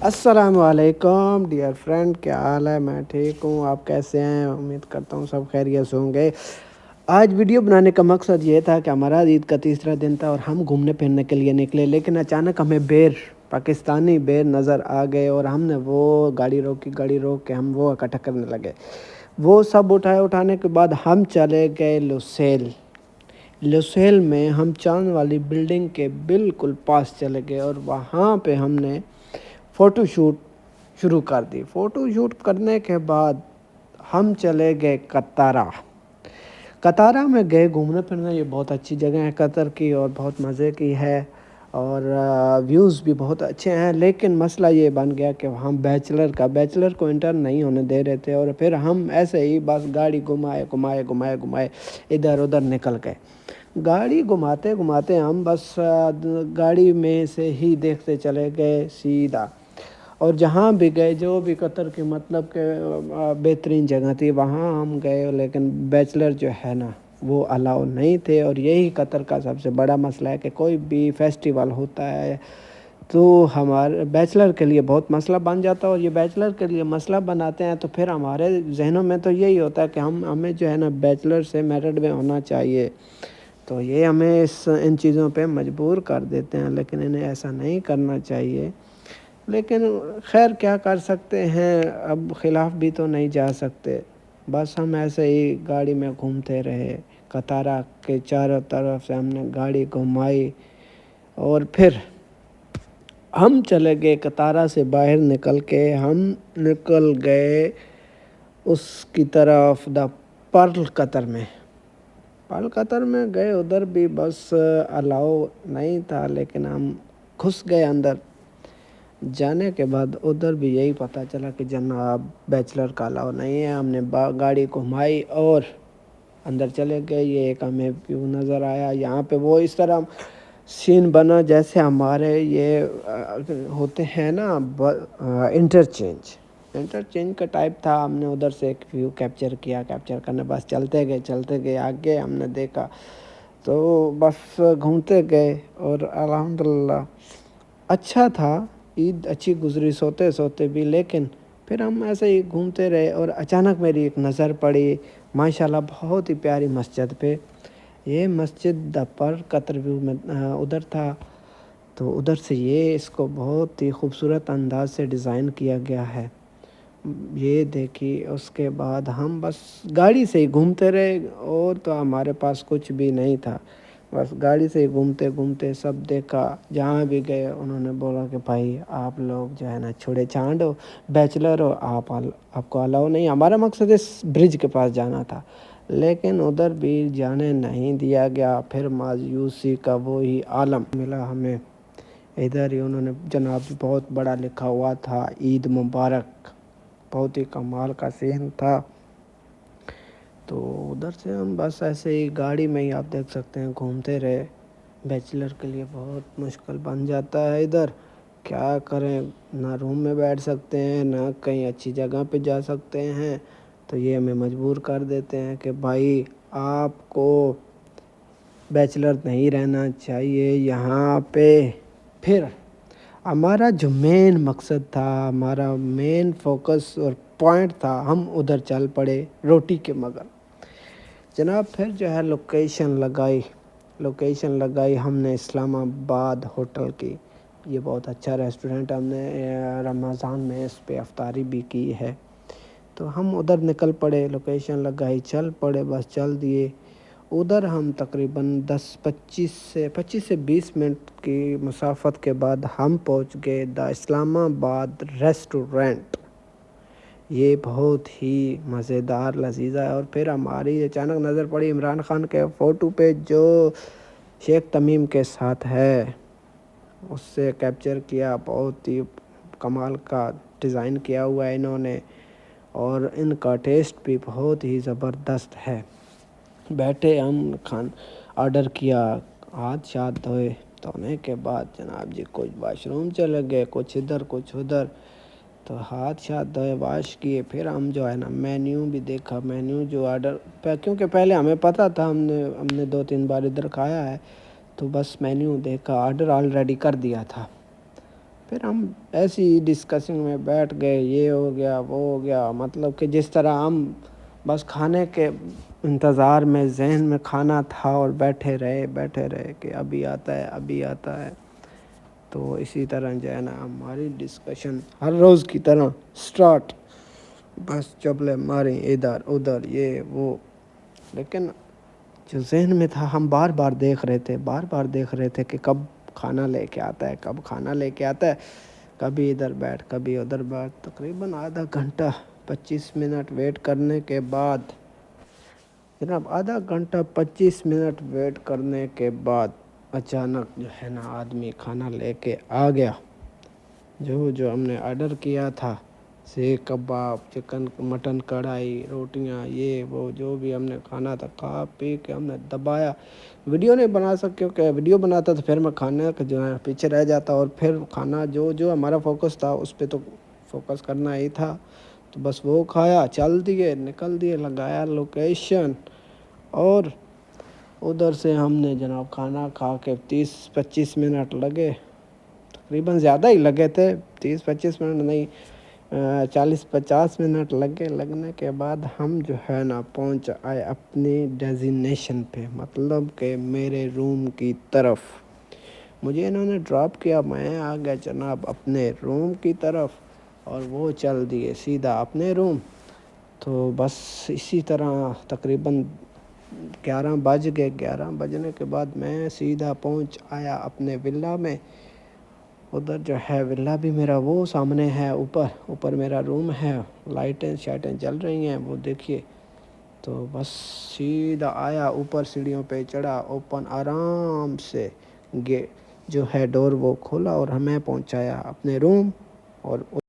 السلام علیکم dear friend, کیا حال ہے؟ میں ٹھیک ہوں، آپ کیسے ہیں؟ امید کرتا ہوں سب خیریت سے ہوں گے۔ آج ویڈیو بنانے کا مقصد یہ تھا کہ ہمارا عید کا تیسرا دن تھا اور ہم گھومنے پھرنے کے لیے نکلے، لیکن اچانک ہمیں پاکستانی بیر نظر آ گئے اور ہم نے وہ گاڑی روک کے ہم وہ اکٹھا کرنے لگے۔ وہ سب اٹھانے کے بعد ہم چلے گئے لوسیل میں۔ ہم چاند والی بلڈنگ کے بالکل پاس چلے گئے اور وہاں پہ ہم نے فوٹو شوٹ شروع کر دی۔ فوٹو شوٹ کرنے کے بعد ہم چلے گئے قطارہ میں گئے گھومنے پھرنے۔ یہ بہت اچھی جگہ ہے قطر کی اور بہت مزے کی ہے اور ویوز بھی بہت اچھے ہیں، لیکن مسئلہ یہ بن گیا کہ ہم بیچلر کو انٹر نہیں ہونے دے رہے تھے اور پھر ہم ایسے ہی بس گاڑی گھمائے ادھر ادھر نکل گئے۔ گاڑی گھماتے ہم بس گاڑی میں سے ہی دیکھتے چلے گئے سیدھا، اور جہاں بھی گئے جو بھی قطر کی مطلب کہ بہترین جگہ تھی وہاں ہم گئے، لیکن بیچلر جو ہے نا وہ الاؤ نہیں تھے۔ اور یہی قطر کا سب سے بڑا مسئلہ ہے کہ کوئی بھی فیسٹیول ہوتا ہے تو ہمارے بیچلر کے لیے بہت مسئلہ بن جاتا ہے، اور یہ بیچلر کے لیے مسئلہ بناتے ہیں تو پھر ہمارے ذہنوں میں تو یہی ہوتا ہے کہ ہمیں جو ہے نا بیچلر سے میرڈ میں ہونا چاہیے، تو یہ ہمیں ان چیزوں پہ مجبور کر دیتے ہیں، لیکن انہیں ایسا نہیں کرنا چاہیے۔ لیکن خیر کیا کر سکتے ہیں، اب خلاف بھی تو نہیں جا سکتے۔ بس ہم ایسے ہی گاڑی میں گھومتے رہے، قطارہ کے چاروں طرف سے ہم نے گاڑی گھمائی اور پھر ہم چلے گئے قطارہ سے باہر نکل کے ہم نکل گئے اس کی طرف پرل قطر میں گئے۔ ادھر بھی بس الاؤ نہیں تھا، لیکن ہم گھس گئے اندر۔ جانے کے بعد ادھر بھی یہی پتہ چلا کہ جناب بیچلر کا الاؤ نہیں ہے۔ ہم نے گاڑی گھمائی اور اندر چلے گئے۔ یہ ایک ہمیں ویو نظر آیا، یہاں پہ وہ اس طرح سین بنا جیسے ہمارے یہ ہوتے ہیں نا انٹرچینج کا ٹائپ تھا۔ ہم نے ادھر سے ایک ویو کیپچر کرنے بس چلتے گئے آگے۔ ہم نے دیکھا تو بس گھومتے گئے اور الحمدللہ اچھا تھا، عید اچھی گزری سوتے بھی، لیکن پھر ہم ایسے ہی گھومتے رہے اور اچانک میری ایک نظر پڑی ماشاءاللہ بہت ہی پیاری مسجد پہ۔ یہ مسجد پر قطر ویو میں ادھر تھا، تو ادھر سے یہ اس کو بہت ہی خوبصورت انداز سے ڈیزائن کیا گیا ہے، یہ دیکھی۔ اس کے بعد ہم بس گاڑی سے ہی گھومتے رہے اور تو ہمارے پاس کچھ بھی نہیں تھا، بس گاڑی سے ہی گھومتے سب دیکھا۔ جہاں بھی گئے انہوں نے بولا کہ بھائی آپ لوگ جو ہے نا چھوڑے چھانڈ ہو، بیچلر ہو، آپ کو الاؤ نہیں۔ ہمارا مقصد اس برج کے پاس جانا تھا، لیکن ادھر بھی جانے نہیں دیا گیا۔ پھر مایوسی کا وہی عالم ملا ہمیں ادھر ہی، انہوں نے جناب بہت بڑا لکھا ہوا تھا عید مبارک، بہت ہی کمال کا سین تھا۔ تو ادھر سے ہم بس ایسے ہی گاڑی میں ہی آپ دیکھ سکتے ہیں گھومتے رہے۔ بیچلر کے لیے بہت مشکل بن جاتا ہے ادھر، کیا کریں، نہ روم میں بیٹھ سکتے ہیں نہ کہیں اچھی جگہ پہ جا سکتے ہیں، تو یہ ہمیں مجبور کر دیتے ہیں کہ بھائی آپ کو بیچلر نہیں رہنا چاہیے یہاں پہ۔ پھر ہمارا جو مین مقصد تھا، ہمارا مین فوکس اور پوائنٹ تھا، ہم ادھر چل پڑے روٹی کے مگر جناب۔ پھر جو ہے لوکیشن لگائی ہم نے اسلام آباد ہوٹل کی۔ یہ بہت اچھا ریسٹورنٹ، ہم نے رمضان میں اس پہ افطاری بھی کی ہے، تو ہم ادھر نکل پڑے، لوکیشن لگائی، چل پڑے، بس چل دیے ادھر۔ ہم تقریباً 25 سے 20 منٹ کی مسافت کے بعد ہم پہنچ گئے دا اسلام آباد ریسٹورنٹ۔ یہ بہت ہی مزیدار لذیذ ہے۔ اور پھر ہماری اچانک نظر پڑی عمران خان کے فوٹو پہ جو شیخ تمیم کے ساتھ ہے، اس سے کیپچر کیا۔ بہت ہی کمال کا ڈیزائن کیا ہوا ہے انہوں نے، اور ان کا ٹیسٹ بھی بہت ہی زبردست ہے۔ بیٹھے ہم آرڈر کیا، ہاتھ دھونے کے بعد جناب جی کچھ واش روم چلے گئے، کچھ ادھر کچھ ادھر، تو ہاتھ دھوئے، واش کیے۔ پھر ہم جو ہے نا مینیو بھی دیکھا، مینیو جو آرڈر، کیونکہ پہلے ہمیں پتہ تھا، ہم نے 2-3 بار ادھر کھایا ہے، تو بس مینیو دیکھا، آرڈر آلریڈی کر دیا تھا۔ پھر ہم ایسی ڈسکشنگ میں بیٹھ گئے، یہ ہو گیا وہ ہو گیا، مطلب کہ جس طرح ہم بس کھانے کے انتظار میں ذہن میں کھانا تھا اور بیٹھے رہے کہ ابھی آتا ہے ابھی آتا ہے. تو اسی طرح جو ہے نا ہماری ڈسکشن ہر روز کی طرح سٹارٹ، بس چپلے ماریں ادھر ادھر یہ وہ. لیکن جو ذہن میں تھا ہم بار بار دیکھ رہے تھے کہ کب کھانا لے کے آتا ہے، کبھی ادھر بیٹھ کبھی ادھر بیٹھ. تقریباً آدھا گھنٹہ 25 منٹ ویٹ کرنے کے بعد، جناب آدھا گھنٹہ 25 منٹ ویٹ کرنے کے بعد اچانک جو ہے نا آدمی کھانا لے کے آ گیا. جو ہم نے آرڈر کیا تھا، سیخ کباب، چکن مٹن کڑھائی، روٹیاں، یہ وہ جو بھی ہم نے کھانا تھا، کھا پی کے ہم نے دبایا. ویڈیو نہیں بنا سکے کیونکہ ویڈیو بناتا تو پھر میں کھانے کا جو ہے پیچھے رہ جاتا، اور پھر کھانا جو ہمارا فوکس تھا اس پہ تو فوکس کرنا ہی تھا. تو بس وہ کھایا، نکل دیے، لگایا لوکیشن، اور ادھر سے ہم نے جناب کھانا کھا کے 30-25 منٹ لگے. تقریباً زیادہ ہی لگے تھے، 30-25 منٹ نہیں، 40-50 منٹ لگنے کے بعد ہم جو ہے نا پہنچ آئے اپنی ڈیزینیشن پہ، مطلب کہ میرے روم کی طرف. مجھے انہوں نے ڈراپ کیا، میں آ گیا جناب اپنے روم کی طرف، اور وہ چل دیے سیدھا اپنے روم. تو بس اسی طرح تقریباً 11 بج گئے. 11 بجنے کے بعد میں سیدھا پہنچ آیا اپنے ولا میں. ادھر جو ہے ولا بھی میرا وہ سامنے ہے، اوپر میرا روم ہے، لائٹیں شائٹیں جل رہی ہیں وہ دیکھیے. تو بس سیدھا آیا اوپر، سیڑھیوں پہ چڑھا، اوپن آرام سے جو ہے ڈور وہ کھولا اور ہمیں پہنچایا اپنے روم. اور